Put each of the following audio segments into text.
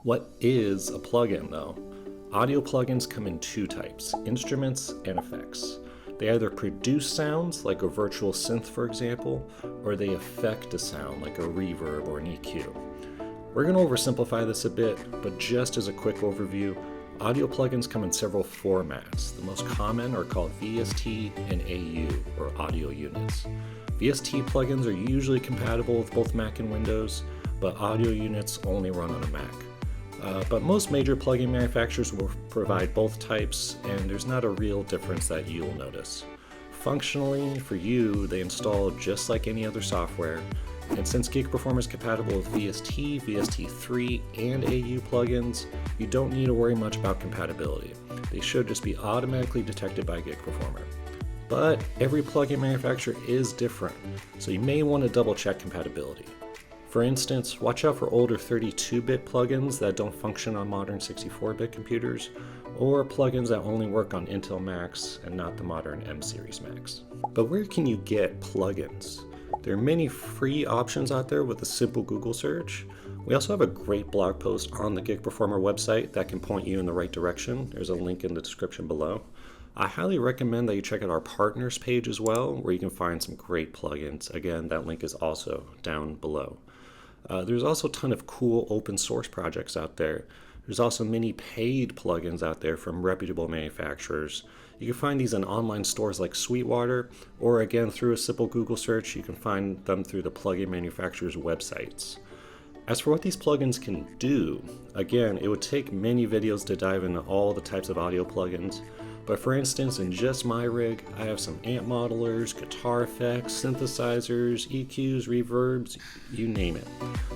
What is a plugin though? Audio plugins come in two types, instruments and effects. They either produce sounds, like a virtual synth for example, or they affect a sound, like a reverb or an EQ. We're going to oversimplify this a bit, but just as a quick overview, audio plugins come in several formats. The most common are called VST and AU, or audio units. VST plugins are usually compatible with both Mac and Windows, but audio units only run on a Mac. But most major plugin manufacturers will provide both types, and there's not a real difference that you'll notice. Functionally, for you, they install just like any other software, and since Gig Performer is compatible with VST, VST3, and AU plugins, you don't need to worry much about compatibility. They should just be automatically detected by Gig Performer. But every plugin manufacturer is different, so you may want to double check compatibility. For instance, watch out for older 32-bit plugins that don't function on modern 64-bit computers, or plugins that only work on Intel Macs and not the modern M series Macs. But where can you get plugins? There are many free options out there with a simple Google search. We also have a great blog post on the Gig Performer website that can point you in the right direction. There's a link in the description below. I highly recommend that you check out our partners page as well, where you can find some great plugins. Again, that link is also down below. There's also a ton of cool open source projects out there. There's also many paid plugins out there from reputable manufacturers. You can find these in online stores like Sweetwater, or again through a simple Google search, you can find them through the plugin manufacturers' websites. As for what these plugins can do, again, it would take many videos to dive into all the types of audio plugins. But for instance, in just my rig, I have some amp modelers, guitar effects, synthesizers, EQs, reverbs, you name it.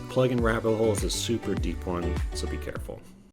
Plugin rabbit hole is a super deep one, so be careful.